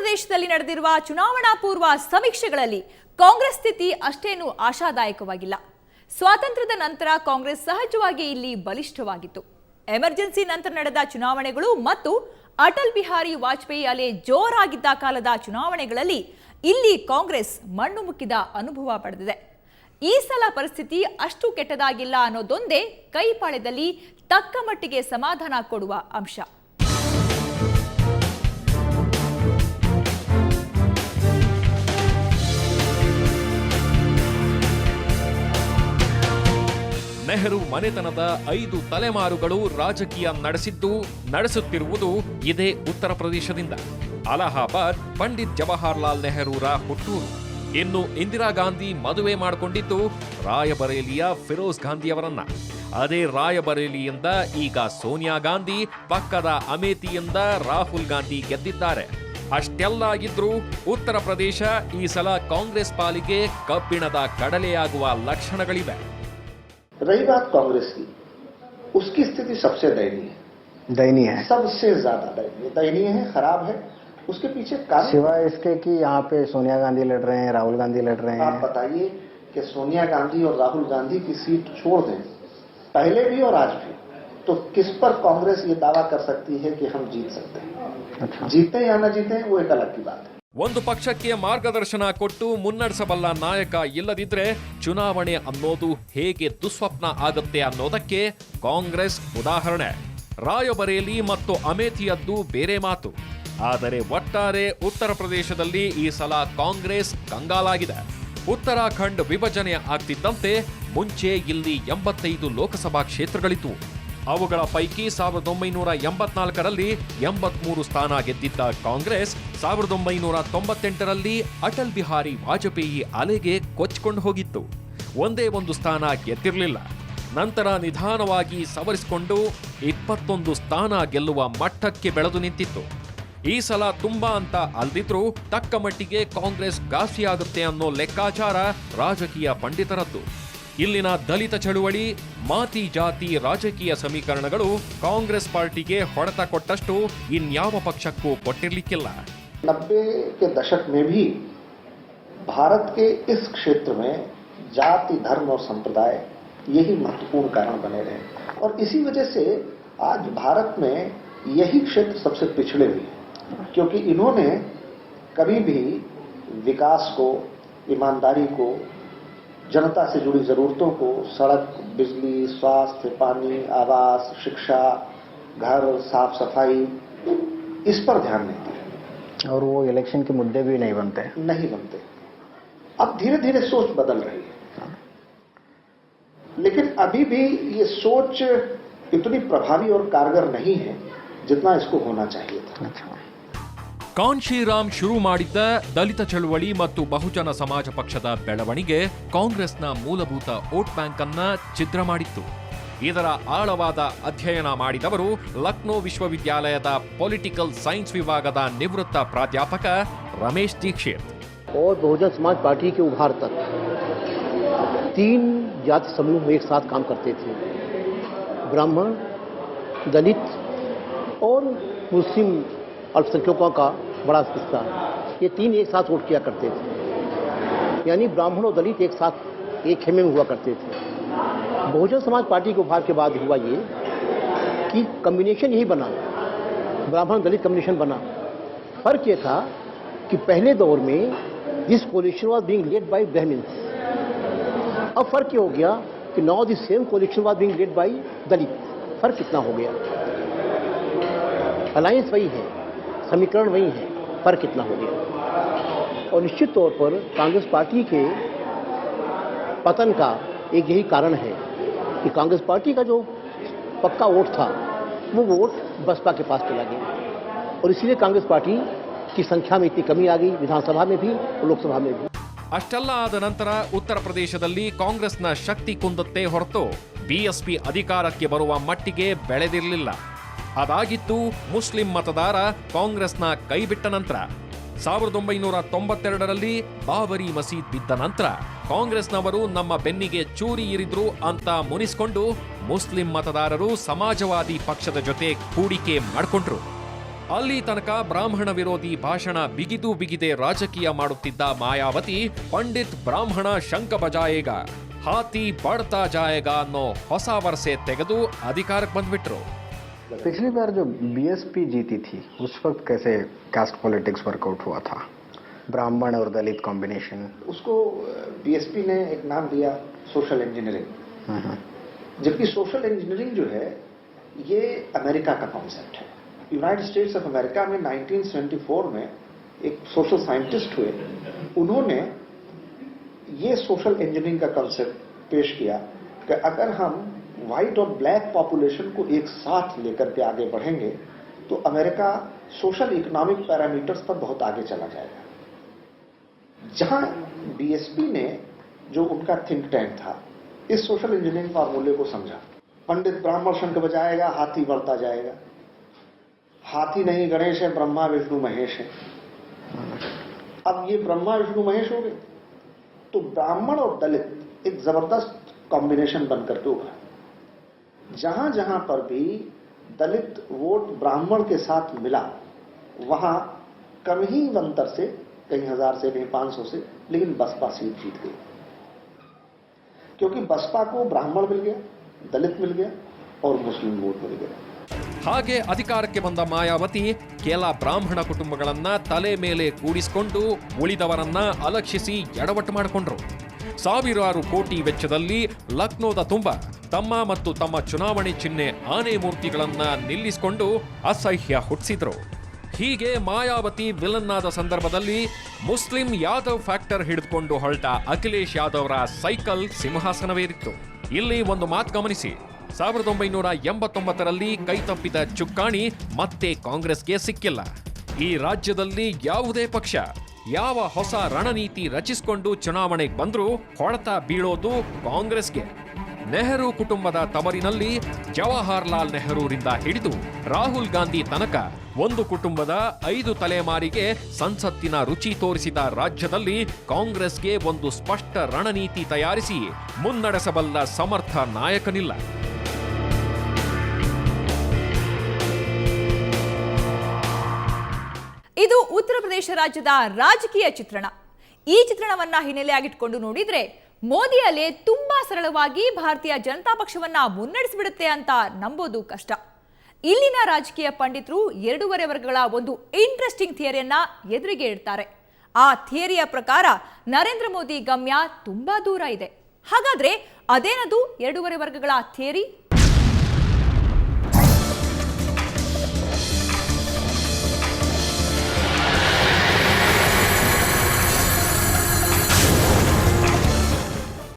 ಪ್ರದೇಶದಲ್ಲಿ ನಡೆದಿರುವ ಚುನಾವಣಾ ಪೂರ್ವ ಸಮೀಕ್ಷೆಗಳಲ್ಲಿ ಕಾಂಗ್ರೆಸ್ ಸ್ಥಿತಿ ಅಷ್ಟೇನೂ ಆಶಾದಾಯಕವಾಗಿಲ್ಲ. ಸ್ವಾತಂತ್ರ್ಯದ ನಂತರ ಕಾಂಗ್ರೆಸ್ ಸಹಜವಾಗಿ ಇಲ್ಲಿ ಬಲಿಷ್ಠವಾಗಿತ್ತು. ಎಮರ್ಜೆನ್ಸಿ ನಂತರ ನಡೆದ ಚುನಾವಣೆಗಳು ಮತ್ತು ಅಟಲ್ ಬಿಹಾರಿ ವಾಜಪೇಯಿ ಅಲೆ ಜೋರಾಗಿದ್ದ ಕಾಲದ ಚುನಾವಣೆಗಳಲ್ಲಿ ಇಲ್ಲಿ ಕಾಂಗ್ರೆಸ್ ಮಣ್ಣು ಮುಕ್ಕಿದ ಅನುಭವ ಪಡೆದಿದೆ. ಈ ಸಲ ಪರಿಸ್ಥಿತಿ ಅಷ್ಟು ಕೆಟ್ಟದಾಗಿಲ್ಲ ಅನ್ನೋದೊಂದೇ ಕೈಪಾಳ್ಯದಲ್ಲಿ ತಕ್ಕ ಮಟ್ಟಿಗೆ ಸಮಾಧಾನ ಕೊಡುವ ಅಂಶ. ನೆಹರು ಮನೆತನದ 5 ತಲೆಮಾರುಗಳು ರಾಜಕೀಯ ನಡೆಸುತ್ತಿರುವುದು ಇದೇ ಉತ್ತರ ಪ್ರದೇಶದಿಂದ. ಅಲಹಾಬಾದ್ ಪಂಡಿತ್ ಜವಾಹರ್ಲಾಲ್ ನೆಹರೂರ ಹುಟ್ಟೂರು. ಇನ್ನು ಇಂದಿರಾ ಗಾಂಧಿ ಮದುವೆ ಮಾಡಿಕೊಂಡಿದ್ದು ರಾಯಬರೇಲಿಯ ಫಿರೋಜ್ ಗಾಂಧಿಯವರನ್ನ. ಅದೇ ರಾಯಬರೇಲಿಯಿಂದ ಈಗ ಸೋನಿಯಾ ಗಾಂಧಿ, ಪಕ್ಕದ ಅಮೇಥಿಯಿಂದ ರಾಹುಲ್ ಗಾಂಧಿ ಗೆದ್ದಿದ್ದಾರೆ. ಅಷ್ಟೆಲ್ಲ ಇದ್ರೂ ಉತ್ತರ ಪ್ರದೇಶ ಈ ಸಲ ಕಾಂಗ್ರೆಸ್ ಪಾಲಿಗೆ ಕಬ್ಬಿಣದ ಕಡಲೆಯಾಗುವ ಲಕ್ಷಣಗಳಿವೆ. रही बात कांग्रेस की, उसकी स्थिति सबसे दयनीय है, सबसे ज्यादा दयनीय है, खराब है. उसके पीछे कारण सिवाय इसके कि यहाँ पे सोनिया गांधी लड़ रहे हैं, राहुल गांधी लड़ रहे हैं. आप बताइए कि सोनिया गांधी और राहुल गांधी की सीट छोड़ दें, पहले भी और आज भी, तो किस पर कांग्रेस ये दावा कर सकती है कि हम जीत सकते हैं? अच्छा. जीते या न जीते वो एक अलग की बात है. ಒಂದು ಪಕ್ಷಕ್ಕೆ ಮಾರ್ಗದರ್ಶನ ಕೊಟ್ಟು ಮುನ್ನಡೆಸಬಲ್ಲ ನಾಯಕ ಇಲ್ಲದಿದ್ರೆ ಚುನಾವಣೆ ಅನ್ನೋದು ಹೇಗೆ ದುಸ್ವಪ್ನ ಆಗುತ್ತೆ ಅನ್ನೋದಕ್ಕೆ ಕಾಂಗ್ರೆಸ್ ಉದಾಹರಣೆ. ರಾಯಬರೇಲಿ ಮತ್ತು ಅಮೇಥಿಯದ್ದು ಬೇರೆ ಮಾತು. ಆದರೆ ಒಟ್ಟಾರೆ ಉತ್ತರ ಪ್ರದೇಶದಲ್ಲಿ ಈ ಸಲ ಕಾಂಗ್ರೆಸ್ ಕಂಗಾಲಾಗಿದೆ. ಉತ್ತರಾಖಂಡ್ ವಿಭಜನೆ ಆಗ್ತಿದ್ದಂತೆ ಮುಂಚೆ ಇಲ್ಲಿ 85 ಲೋಕಸಭಾ ಕ್ಷೇತ್ರಗಳಿದ್ವು. ಅವುಗಳ ಪೈಕಿ 1984ರಲ್ಲಿ 83 ಸ್ಥಾನ ಗೆದ್ದಿದ್ದ ಕಾಂಗ್ರೆಸ್ 1998ರಲ್ಲಿ ಅಟಲ್ ಬಿಹಾರಿ ವಾಜಪೇಯಿ ಅಲೆಗೆ ಕೊಚ್ಚಿಕೊಂಡು ಹೋಗಿತ್ತು. ಒಂದೇ ಒಂದು ಸ್ಥಾನ ಗೆದ್ದಿರಲಿಲ್ಲ. ನಂತರ ನಿಧಾನವಾಗಿ ಸವರಿಸಿಕೊಂಡು 21 ಸ್ಥಾನ ಗೆಲ್ಲುವ ಮಟ್ಟಕ್ಕೆ ಬೆಳೆದು ನಿಂತಿತ್ತು. ಈ ಸಲ ತುಂಬಾ ಅಂತ ಅಲ್ದಿದ್ರೂ ತಕ್ಕ ಮಟ್ಟಿಗೆ ಕಾಂಗ್ರೆಸ್ ಘಾಸಿಯಾಗುತ್ತೆ ಅನ್ನೋ ಲೆಕ್ಕಾಚಾರ ರಾಜಕೀಯ ಪಂಡಿತರದ್ದು. ಇಲ್ಲಿನ ದಲಿತ ಚಳುವಳಿ, ಮಾತಿ ಜಾತಿ ರಾಜಕೀಯ ಸಮೀಕರಣಗಳು ಕಾಂಗ್ರೆಸ್ ಪಾರ್ಟಿಗೆ ಹೊಡೆತ ಕೊಟ್ಟಷ್ಟು ಇನ್ಯಾವ ಪಕ್ಷಕ್ಕೂ ಕೊಟ್ಟಿರ್ಲಿಕ್ಕಿಲ್ಲ. 90 के दशक में भी भारत के इस क्षेत्र में जाति, धर्म और संप्रदाय यही महत्वपूर्ण कारण बने रहे और इसी वजह से आज भारत में यही क्षेत्र सबसे पिछड़े हुए हैं, क्योंकि इन्होंने कभी भी विकास को, ईमानदारी को, जनता से जुड़ी जरूरतों को, सड़क, बिजली, स्वास्थ्य, पानी, आवास, शिक्षा, घर, साफ सफाई, इस पर ध्यान नहीं दिया. और वो इलेक्शन के मुद्दे भी नहीं बनते. अब धीरे धीरे सोच बदल रही है, लेकिन अभी भी ये सोच इतनी प्रभावी और कारगर नहीं है जितना इसको होना चाहिए था. ಕಾನ್ಶಿರಾಮ್ ಶುರು ಮಾಡಿದ್ದ ದಲಿತ ಚಳುವಳಿ ಮತ್ತು ಬಹುಜನ ಸಮಾಜ ಪಕ್ಷದ ಬೆಳವಣಿಗೆ ಕಾಂಗ್ರೆಸ್ನ ಮೂಲಭೂತ ವೋಟ್ ಬ್ಯಾಂಕ್ ಅನ್ನ ಛಿದ್ರ ಮಾಡಿತ್ತು. ಇದರ ಆಳವಾದ ಅಧ್ಯಯನ ಮಾಡಿದವರು ಲಕ್ನೋ ವಿಶ್ವವಿದ್ಯಾಲಯದ ಪೊಲಿಟಿಕಲ್ ಸೈನ್ಸ್ ವಿಭಾಗದ ನಿವೃತ್ತ ಪ್ರಾಧ್ಯಾಪಕ ರಮೇಶ್ ದೀಕ್ಷಿತ್. और बहुजन समाज पार्टी के उभार तक 3 जाति समूह एक साथ काम करते थे. ब्राह्मण, दलित और मुस्लिम अल्पसंख्यकों का बड़ा हिस्सा, ये 3 एक साथ वोट किया करते थे. यानी ब्राह्मण और दलित एक साथ एक खेमे में हुआ करते थे. बहुजन समाज पार्टी के उभार के बाद हुआ ये कि कम्बिनेशन यही बना, ब्राह्मण दलित कम्बिनेशन बना. फर्क ये था कि पहले दौर में this coalition was being led by Brahmins. अब फर्क ये हो गया कि now this same coalition was being led by Dalit. फर्क कितना हो गया? अलायंस वही है, समीकरण वही है, फर्क कितना हो गया? और निश्चित तौर पर कांग्रेस पार्टी के पतन का एक यही कारण है कि कांग्रेस पार्टी का जो पक्का वोट था वो वोट बसपा के पास चला गया और इसीलिए कांग्रेस पार्टी की संख्या में इतनी कमी आ गई, विधानसभा में भी और लोकसभा में भी. ಅಷ್ಟೆಲ್ಲ ಆದ ನಂತರ ಉತ್ತರ ಪ್ರದೇಶದಲ್ಲಿ ಕಾಂಗ್ರೆಸ್ನ ಶಕ್ತಿ ಕುಂದತ್ತೆ ಹೊರತು ಬಿಎಸ್ಪಿ ಅಧಿಕಾರಕ್ಕೆ ಬರುವ ಮಟ್ಟಿಗೆ ಬೆಳೆದಿರಲಿಲ್ಲ. ಅದಾಗಿತ್ತು ಮುಸ್ಲಿಂ ಮತದಾರ ಕಾಂಗ್ರೆಸ್ನ ಕೈಬಿಟ್ಟ ನಂತರ. 1992ರಲ್ಲಿ ಬಾಬರಿ ಮಸೀದ್ ಬಿದ್ದ ನಂತರ ಕಾಂಗ್ರೆಸ್ನವರು ನಮ್ಮ ಬೆನ್ನಿಗೆ ಚೂರಿ ಇರಿದ್ರು ಅಂತ ಮುನಿಸ್ಕೊಂಡು ಮುಸ್ಲಿಂ ಮತದಾರರು ಸಮಾಜವಾದಿ ಪಕ್ಷದ ಜೊತೆ ಕೂಡಿಕೆ ಮಾಡಿಕೊಂಡ್ರು. ಅಲ್ಲಿ ತನಕ ಬ್ರಾಹ್ಮಣ ವಿರೋಧಿ ಭಾಷಣ ಬಿಗಿದು ಬಿಗಿದೆ ರಾಜಕೀಯ ಮಾಡುತ್ತಿದ್ದ ಮಾಯಾವತಿ ಪಂಡಿತ್ ಬ್ರಾಹ್ಮಣ ಶಂಕ ಬಜಾಯೇಗ ಹಾತಿ ಬಡ್ತಾ ಜಾಯೇಗ ಅನ್ನೋ ಹೊಸ ವರಸೆ ತೆಗೆದು ಅಧಿಕಾರಕ್ಕೆ ಬಂದ್ಬಿಟ್ರು. पिछली बार जो बीएसपी जीती थी उस वक्त कैसे कास्ट पॉलिटिक्स वर्कआउट हुआ था, ब्राह्मण और दलित कॉम्बिनेशन? उसको बीएसपी ने एक नाम दिया सोशल इंजीनियरिंग, जबकि सोशल इंजीनियरिंग जो है ये अमेरिका का कॉन्सेप्ट है. यूनाइटेड स्टेट्स ऑफ अमेरिका में 1974 में एक सोशल साइंटिस्ट हुए, उन्होंने ये सोशल इंजीनियरिंग का कॉन्सेप्ट पेश किया कि अगर हम व्हाइट और ब्लैक पॉपुलेशन को एक साथ लेकर के आगे बढ़ेंगे तो अमेरिका सोशल इकोनॉमिक पैरामीटर्स पर बहुत आगे चला जाएगा. जहां बीएसपी ने जो उनका थिंक टैंक था इस सोशल इंजीनियरिंग फॉर्मूले को समझा. पंडित ब्राह्मण शंख बजाएगा हाथी बढ़ता जाएगा. हाथी नहीं गणेश है, ब्रह्मा विष्णु महेश है. अब ये ब्रह्मा विष्णु महेश हो गए तो ब्राह्मण और दलित एक जबरदस्त कॉम्बिनेशन बनकर के उभरा. जहां जहां पर भी दलित वोट ब्राह्मण के साथ मिला वहां कम ही अंतर से, कई हजार से नहीं 500 से, लेकिन बसपा सीट जीत गई. क्योंकि बसपा को ब्राह्मण मिल गया, दलित मिल गया और मुस्लिम वोट मिल गया. ಹಾಗೆ ಅಧಿಕಾರಕ್ಕೆ ಬಂದ ಮಾಯಾವತಿ ಕೆಲ ಬ್ರಾಹ್ಮಣ ಕುಟುಂಬಗಳನ್ನ ತಲೆ ಮೇಲೆ ಕೂಡಿಸಿಕೊಂಡು ಉಳಿದವರನ್ನ ಅಲಕ್ಷಿಸಿ ಎಡವಟ್ಟು ಮಾಡಿಕೊಂಡ್ರು. ಸಾವಿರಾರು ಕೋಟಿ ವೆಚ್ಚದಲ್ಲಿ ಲಕ್ನೋದ ತುಂಬ ತಮ್ಮ ಮತ್ತು ತಮ್ಮ ಚುನಾವಣೆ ಚಿಹ್ನೆ ಆನೆ ಮೂರ್ತಿಗಳನ್ನ ನಿಲ್ಲಿಸಿಕೊಂಡು ಅಸಹ್ಯ ಹುಟ್ಟಿಸಿದ್ರು. ಹೀಗೆ ಮಾಯಾವತಿ ವಿಲನ್ ಆದ ಸಂದರ್ಭದಲ್ಲಿ ಮುಸ್ಲಿಂ ಯಾದವ್ ಫ್ಯಾಕ್ಟರ್ ಹಿಡಿದುಕೊಂಡು ಹೊರಟ ಅಖಿಲೇಶ್ ಯಾದವ್ರ ಸೈಕಲ್ ಸಿಂಹಾಸನವೇರಿತ್ತು. ಇಲ್ಲಿ ಒಂದು ಮಾತು ಗಮನಿಸಿ, 1989ರಲ್ಲಿ ಕೈತಪ್ಪಿದ ಚುಕ್ಕಾಣಿ ಮತ್ತೆ ಕಾಂಗ್ರೆಸ್ಗೆ ಸಿಕ್ಕಿಲ್ಲ. ಈ ರಾಜ್ಯದಲ್ಲಿ ಯಾವುದೇ ಪಕ್ಷ ಯಾವ ಹೊಸ ರಣನೀತಿ ರಚಿಸಿಕೊಂಡು ಚುನಾವಣೆಗೆ ಬಂದರೂ ಹೊಡೆತ ಬೀಳೋದು ಕಾಂಗ್ರೆಸ್ಗೆ. ನೆಹರು ಕುಟುಂಬದ ತವರಿನಲ್ಲಿ ಜವಾಹರ್ಲಾಲ್ ನೆಹರೂರಿಂದ ಹಿಡಿದು ರಾಹುಲ್ ಗಾಂಧಿ ತನಕ ಒಂದು ಕುಟುಂಬದ 5 ತಲೆಮಾರಿಗೆ ಸಂಸತ್ತಿನ ರುಚಿ ತೋರಿಸಿದ ರಾಜ್ಯದಲ್ಲಿ ಕಾಂಗ್ರೆಸ್ಗೆ ಒಂದು ಸ್ಪಷ್ಟ ರಣನೀತಿ ತಯಾರಿಸಿ ಮುನ್ನಡೆಸಬಲ್ಲ ಸಮರ್ಥ ನಾಯಕನಿಲ್ಲ. ಇದು ಉತ್ತರ ಪ್ರದೇಶ ರಾಜ್ಯದ ರಾಜಕೀಯ ಚಿತ್ರಣ. ಈ ಚಿತ್ರಣವನ್ನ ಹಿನ್ನೆಲೆಯಾಗಿಟ್ಕೊಂಡು ನೋಡಿದ್ರೆ ಮೋದಿ ಅಲೆ ತುಂಬಾ ಸರಳವಾಗಿ ಭಾರತೀಯ ಜನತಾ ಪಕ್ಷವನ್ನ ಮುನ್ನಡೆಸಿಬಿಡುತ್ತೆ ಅಂತ ನಂಬೋದು ಕಷ್ಟ. ಇಲ್ಲಿನ ರಾಜಕೀಯ ಪಂಡಿತರು 2.5 ವರ್ಗಗಳ ಒಂದು ಇಂಟ್ರೆಸ್ಟಿಂಗ್ ಥಿಯರಿಯನ್ನ ಎದುರಿಗೆ ಇಡ್ತಾರೆ. ಆ ಥಿಯರಿಯ ಪ್ರಕಾರ ನರೇಂದ್ರ ಮೋದಿ ಗಮ್ಯ ತುಂಬಾ ದೂರ ಇದೆ. ಹಾಗಾದ್ರೆ ಅದೇನದು 2.5 ವರ್ಗಗಳ ಥಿಯರಿ?